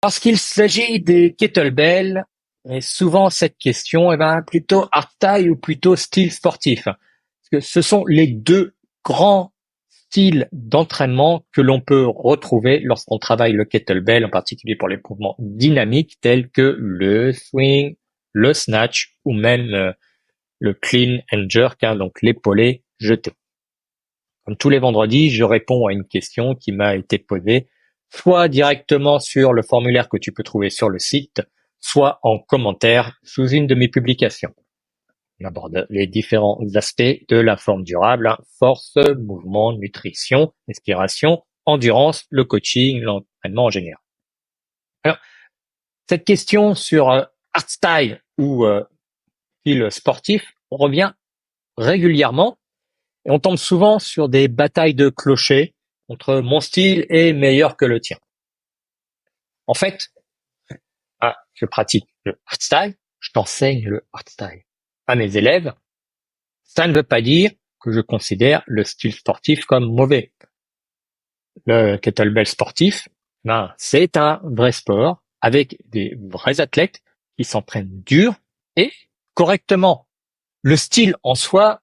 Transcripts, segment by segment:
Lorsqu'il s'agit des kettlebells, et souvent cette question, plutôt hardstyle ou plutôt style sportif. Parce que ce sont les deux grands styles d'entraînement que l'on peut retrouver lorsqu'on travaille le kettlebell, en particulier pour les mouvements dynamiques tels que le swing, le snatch ou même le clean and jerk, donc l'épaulé jeté. Comme tous les vendredis, je réponds à une question qui m'a été posée, soit directement sur le formulaire que tu peux trouver sur le site, soit en commentaire sous une de mes publications. On aborde les différents aspects de la forme durable, force, mouvement, nutrition, respiration, endurance, le coaching, l'entraînement en général. Alors, cette question sur hardstyle ou style sportif revient régulièrement et on tombe souvent sur des batailles de clochers entre mon style est meilleur que le tien. En fait, je pratique le hardstyle, je t'enseigne le hardstyle à mes élèves. Ça ne veut pas dire que je considère le style sportif comme mauvais. Le kettlebell sportif, c'est un vrai sport avec des vrais athlètes qui s'entraînent dur et correctement. Le style en soi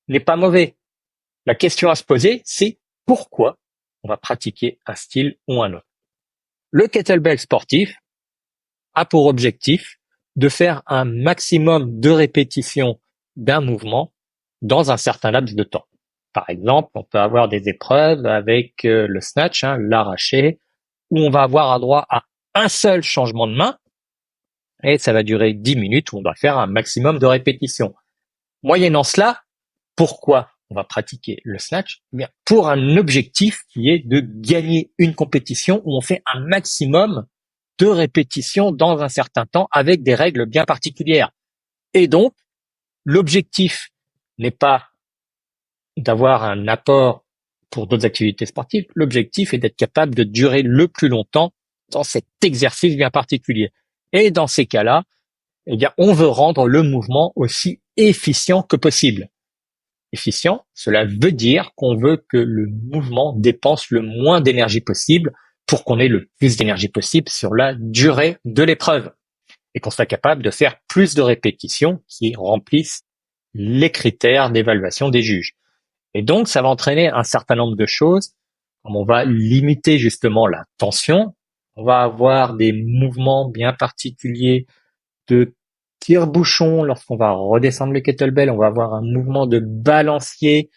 n'est pas mauvais. La question à se poser, c'est pourquoi on va pratiquer un style ou un autre. Le kettlebell sportif a pour objectif de faire un maximum de répétitions d'un mouvement dans un certain laps de temps. Par exemple, on peut avoir des épreuves avec le snatch, l'arraché, où on va avoir droit à un seul changement de main et ça va durer 10 minutes où on doit faire un maximum de répétitions. Moyennant cela, pourquoi on va pratiquer le snatch? Eh bien, pour un objectif qui est de gagner une compétition où on fait un maximum de répétitions dans un certain temps avec des règles bien particulières. Et donc, l'objectif n'est pas d'avoir un apport pour d'autres activités sportives. L'objectif est d'être capable de durer le plus longtemps dans cet exercice bien particulier. Et dans ces cas-là, eh bien, on veut rendre le mouvement aussi efficient que possible. Efficient, cela veut dire qu'on veut que le mouvement dépense le moins d'énergie possible pour qu'on ait le plus d'énergie possible sur la durée de l'épreuve et qu'on soit capable de faire plus de répétitions qui remplissent les critères d'évaluation des juges. Et donc, ça va entraîner un certain nombre de choses. Comme on va limiter justement la tension, on va avoir des mouvements bien particuliers de tire-bouchon lorsqu'on va redescendre le kettlebell. On va avoir un mouvement de balancier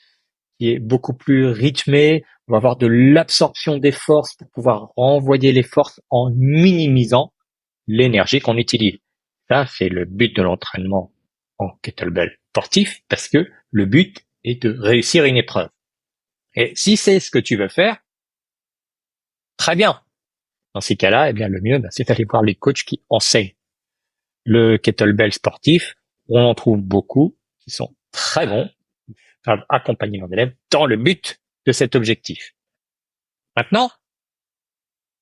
qui est beaucoup plus rythmé. On va avoir de l'absorption des forces pour pouvoir renvoyer les forces en minimisant l'énergie qu'on utilise. Ça, c'est le but de l'entraînement en kettlebell sportif parce que le but est de réussir une épreuve. Et si c'est ce que tu veux faire, très bien. Dans ces cas-là, eh bien, le mieux, c'est d'aller voir les coachs qui enseignent le kettlebell sportif. On en trouve beaucoup qui sont très bons, à accompagner leurs élèves dans le but de cet objectif. Maintenant,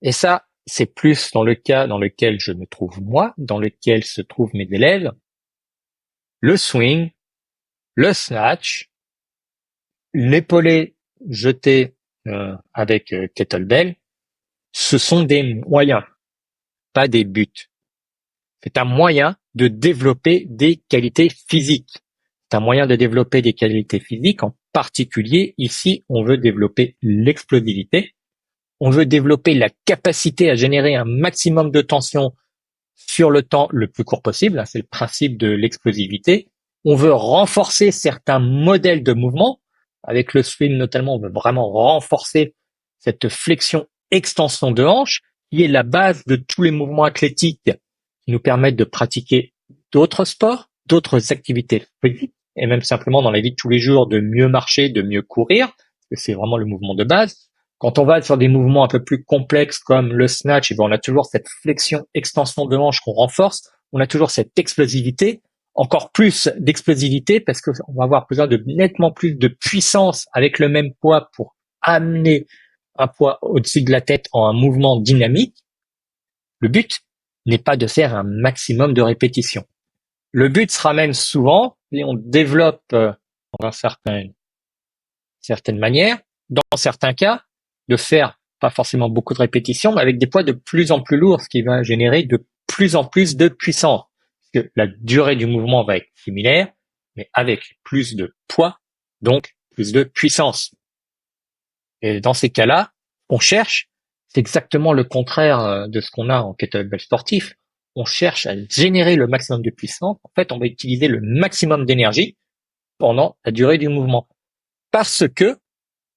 et ça, c'est plus dans le cas dans lequel je me trouve moi, dans lequel se trouvent mes élèves, le swing, le snatch, l'épaulé jeté avec kettlebell, ce sont des moyens, pas des buts. C'est un moyen de développer des qualités physiques. C'est un moyen de développer des qualités physiques. En particulier, ici, on veut développer l'explosivité. On veut développer la capacité à générer un maximum de tension sur le temps le plus court possible. C'est le principe de l'explosivité. On veut renforcer certains modèles de mouvement. Avec le swing notamment, on veut vraiment renforcer cette flexion-extension de hanche qui est la base de tous les mouvements athlétiques qui nous permettent de pratiquer d'autres sports, d'autres activités physiques et même simplement dans la vie de tous les jours de mieux marcher, de mieux courir, parce que c'est vraiment le mouvement de base. Quand on va sur des mouvements un peu plus complexes comme le snatch, on a toujours cette flexion-extension de hanche qu'on renforce, on a toujours cette explosivité, encore plus d'explosivité parce qu'on va avoir besoin de nettement plus de puissance avec le même poids pour amener un poids au-dessus de la tête en un mouvement dynamique. Le but n'est pas de faire un maximum de répétitions. Le but sera même souvent, et on développe dans certaines manières, dans certains cas, de faire pas forcément beaucoup de répétitions, mais avec des poids de plus en plus lourds, ce qui va générer de plus en plus de puissance. Parce que la durée du mouvement va être similaire, mais avec plus de poids, donc plus de puissance. Et dans ces cas-là, on cherche, c'est exactement le contraire de ce qu'on a en kettlebell sportif. On cherche à générer le maximum de puissance. En fait, on va utiliser le maximum d'énergie pendant la durée du mouvement. Parce que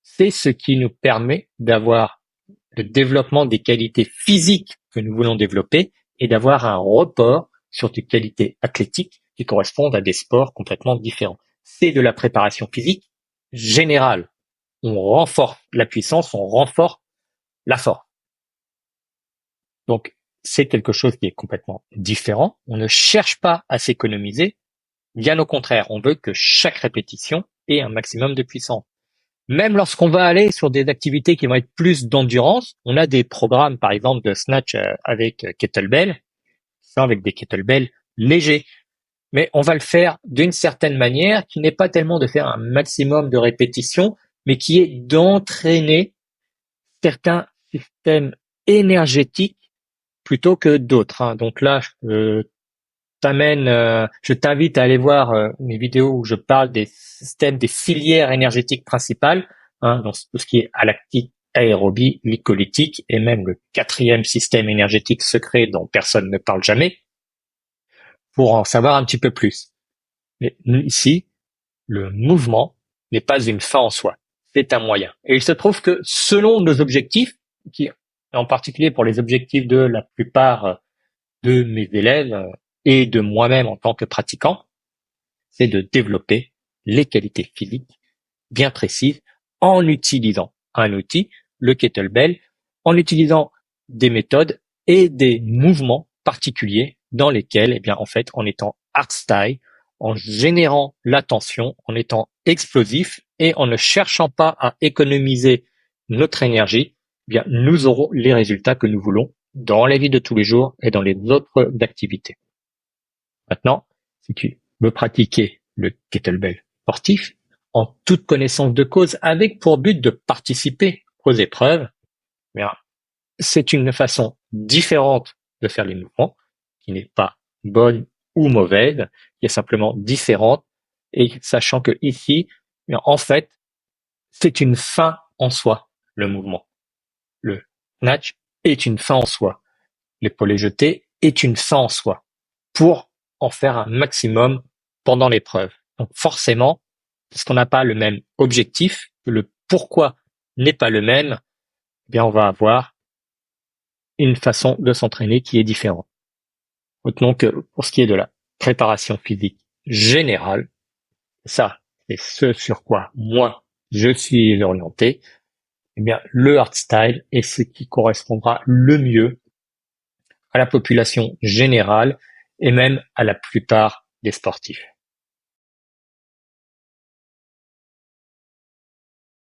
c'est ce qui nous permet d'avoir le développement des qualités physiques que nous voulons développer et d'avoir un report sur des qualités athlétiques qui correspondent à des sports complètement différents. C'est de la préparation physique générale. On renforce la puissance, on renforce la force. Donc, c'est quelque chose qui est complètement différent. On ne cherche pas à s'économiser. Bien au contraire, on veut que chaque répétition ait un maximum de puissance. Même lorsqu'on va aller sur des activités qui vont être plus d'endurance, on a des programmes, par exemple, de snatch avec kettlebell, avec des kettlebells légers. Mais on va le faire d'une certaine manière qui n'est pas tellement de faire un maximum de répétitions, mais qui est d'entraîner certains systèmes énergétiques plutôt que d'autres. Donc là, je t'invite à aller voir mes vidéos où je parle des systèmes, des filières énergétiques principales, donc tout ce qui est lactique, aérobie, glycolytique et même le quatrième système énergétique secret dont personne ne parle jamais, pour en savoir un petit peu plus. Mais ici, le mouvement n'est pas une fin en soi, c'est un moyen. Et il se trouve que selon nos objectifs, qui en particulier pour les objectifs de la plupart de mes élèves et de moi-même en tant que pratiquant, c'est de développer les qualités physiques bien précises en utilisant un outil, le kettlebell, en utilisant des méthodes et des mouvements particuliers dans lesquels, eh bien, en fait, en étant hardstyle, en générant l'attention, en étant explosif et en ne cherchant pas à économiser notre énergie, eh bien, nous aurons les résultats que nous voulons dans la vie de tous les jours et dans les autres activités. Maintenant, si tu veux pratiquer le kettlebell sportif en toute connaissance de cause avec pour but de participer aux épreuves, eh bien, c'est une façon différente de faire les mouvements qui n'est pas bonne ou mauvaise, qui est simplement différente et sachant que ici, eh bien, en fait, c'est une fin en soi, le mouvement. Le snatch est une fin en soi. L'épaulé jeté est une fin en soi pour en faire un maximum pendant l'épreuve. Donc forcément, puisqu'on n'a pas le même objectif, que le pourquoi n'est pas le même, eh bien on va avoir une façon de s'entraîner qui est différente. Retenons que pour ce qui est de la préparation physique générale, ça, c'est ce sur quoi moi je suis orienté, eh bien le hardstyle est ce qui correspondra le mieux à la population générale et même à la plupart des sportifs.